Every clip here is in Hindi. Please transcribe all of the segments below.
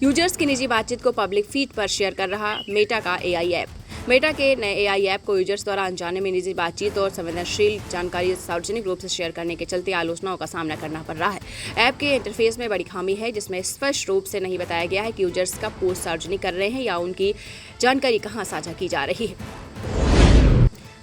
यूजर्स की निजी बातचीत को पब्लिक फीड पर शेयर कर रहा मेटा का एआई ऐप। मेटा के नए एआई ऐप को यूजर्स द्वारा अनजाने में निजी बातचीत और संवेदनशील जानकारी सार्वजनिक रूप से शेयर करने के चलते आलोचनाओं का सामना करना पड़ रहा है। ऐप के इंटरफेस में बड़ी खामी है, जिसमें स्पष्ट रूप से नहीं बताया गया है कि यूजर्स कब पोस्ट सार्वजनिक कर रहे हैं या उनकी जानकारी कहां साझा की जा रही है।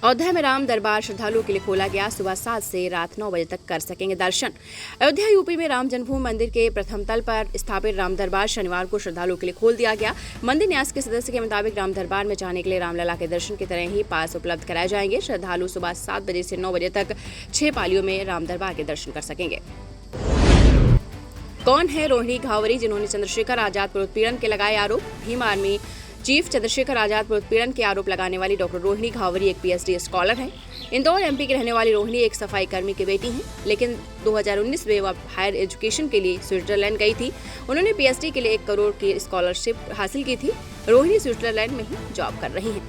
अयोध्या में राम दरबार श्रद्धालुओं के लिए खोला गया। सुबह 7 से रात 9 बजे तक कर सकेंगे दर्शन। अयोध्या यूपी में राम जन्मभूमि मंदिर के प्रथम तल पर स्थापित राम दरबार शनिवार को श्रद्धालुओं के लिए खोल दिया गया। मंदिर न्यास के सदस्य के मुताबिक राम दरबार में जाने के लिए रामलला के दर्शन की तरह ही पास उपलब्ध कराए जाएंगे। श्रद्धालु सुबह 7 बजे से 9 बजे तक 6 पालियों में राम दरबार के दर्शन कर सकेंगे। कौन है रोहिणी घावरी, जिन्होंने चंद्रशेखर आजाद पर उत्पीड़न के लगाए आरोप। भीम आर्मी चीफ चंद्रशेखर आजाद पर उत्पीड़न के आरोप लगाने वाली डॉक्टर रोहिणी घावरी एक पीएचडी स्कॉलर हैं। इंदौर एमपी की रहने वाली रोहिणी एक सफाई कर्मी की बेटी हैं, लेकिन 2019 में वह हायर एजुकेशन के लिए स्विट्जरलैंड गई थी। उन्होंने पीएचडी के लिए 1 करोड़ की स्कॉलरशिप हासिल की थी। रोहिणी स्विट्जरलैंड में ही जॉब कर रही हैं।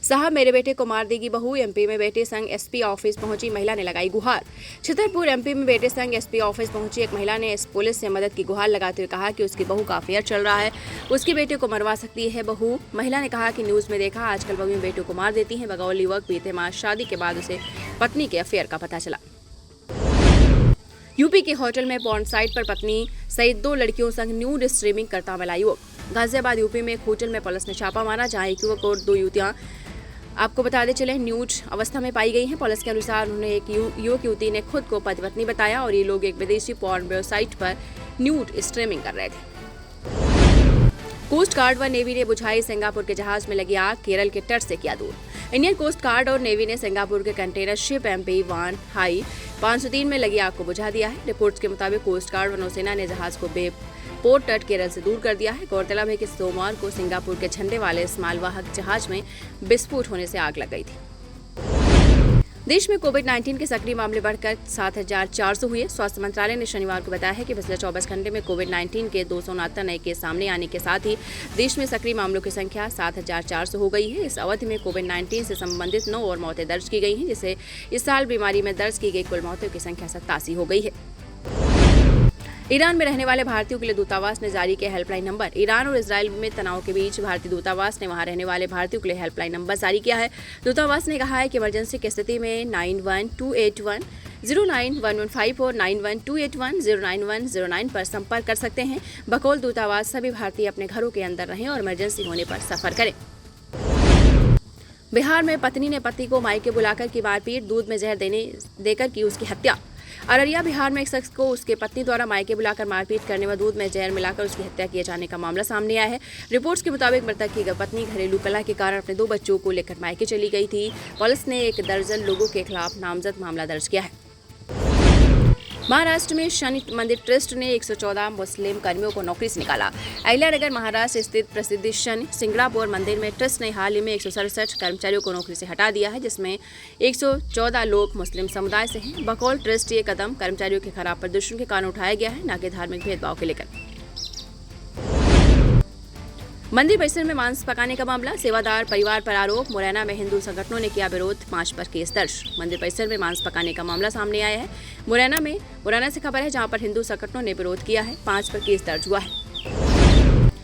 साहब मेरे बेटे को मार देगी बहू, एमपी में बेटे संग एसपी ऑफिस पहुंची महिला ने लगाई गुहार। छतरपुर एमपी में बेटे संग एसपी ऑफिस पहुंची एक महिला ने पुलिस से मदद की गुहार लगाते हुए कहा कि उसकी बहू का अफेयर चल रहा है, उसके बेटे को मरवा सकती है बहू। महिला ने कहा कि न्यूज में देखा आजकल बहू बेटों को मार देती हैं। बगौल युवक बीते माह शादी के बाद उसे पत्नी के अफेयर का पता चला। यूपी के होटल में पॉर्न साइट पर पत्नी सहित 2 लड़कियों संग न्यूड स्ट्रीमिंग करता मिला युवक। गाजियाबाद यूपी में एक होटल में पुलिस ने छापा मारा, जहां एक युवक और 2 युवतियां आपको बताते चले न्यूड अवस्था में पाई गई हैं। पुलिस के अनुसार उन्हें एक युवक युवती ने खुद को पति पत्नी बताया और ये लोग एक विदेशी पॉर्न वेबसाइट पर न्यूड स्ट्रीमिंग कर रहे थे। कोस्ट गार्ड व नेवी ने बुझाई सिंगापुर के जहाज में लगी आग, केरल के तट से किया दूर। इंडियन कोस्ट गार्ड और नेवी ने सिंगापुर के कंटेनर शिप एमपी वान हाई 503 में लगी आग को बुझा दिया है। रिपोर्ट्स के मुताबिक कोस्ट गार्ड व नौसेना ने जहाज को पोर्ट तट केरल से दूर कर दिया है। गौरतलब है कि सोमवार को सिंगापुर के झंडे वाले इस मालवाहक जहाज में विस्फोट होने से आग लग गई थी। देश में कोविड-19 के सक्रिय मामले बढ़कर 7,400 हुए। स्वास्थ्य मंत्रालय ने शनिवार को बताया है कि पिछले 24 घंटे में कोविड-19 के 269 नए केस सामने आने के साथ ही देश में सक्रिय मामलों की संख्या 7,400 हो गई है। इस अवधि में कोविड-19 से संबंधित 9 और मौतें दर्ज की गई हैं, जिससे इस साल बीमारी में दर्ज की गई कुल मौतों की संख्या 87 हो गई है। ईरान में रहने वाले भारतीयों के लिए दूतावास ने जारी किया हेल्पलाइन नंबर। ईरान और इजराइल में तनाव के बीच भारतीय दूतावास ने वहां रहने वाले भारतीयों के लिए हेल्पलाइन नंबर जारी किया है। दूतावास ने कहा है कि इमरजेंसी की स्थिति में 9128109115 और 9128109109 पर संपर्क कर सकते हैं। बकौल दूतावास सभी भारतीय अपने घरों के अंदर रहें और इमरजेंसी होने पर सफर करें। बिहार में पत्नी ने पति को मायके बुलाकर की मारपीट, दूध में जहर देकर की उसकी हत्या। अररिया बिहार में एक शख्स को उसके पत्नी द्वारा मायके बुलाकर मारपीट करने व दूध में जहर मिलाकर उसकी हत्या किए जाने का मामला सामने आया है। रिपोर्ट्स के मुताबिक मृतक की पत्नी घरेलू कलह के कारण अपने 2 बच्चों को लेकर मायके चली गई थी। पुलिस ने 1 दर्जन लोगों के खिलाफ नामजद मामला दर्ज किया है। महाराष्ट्र में शनि मंदिर ट्रस्ट ने 114 मुस्लिम कर्मियों को नौकरी से निकाला। अहिल्यानगर महाराष्ट्र स्थित प्रसिद्ध शनि सिंगणापुर मंदिर में ट्रस्ट ने हाल ही में 167 कर्मचारियों को नौकरी से हटा दिया है, जिसमें 114 लोग मुस्लिम समुदाय से हैं। बकौल ट्रस्ट ये कदम कर्मचारियों के खराब प्रदर्शन के कारण उठाया गया है, न कि धार्मिक भेदभाव के लेकर। मंदिर परिसर में मांस पकाने का मामला, सेवादार परिवार पर आरोप। मुरैना में हिंदू संगठनों ने किया विरोध, 5 पर केस दर्ज। मंदिर परिसर में मांस पकाने का मामला सामने आया है। मुरैना से खबर है, जहां पर हिंदू संगठनों ने विरोध किया है। 5 पर केस दर्ज हुआ है।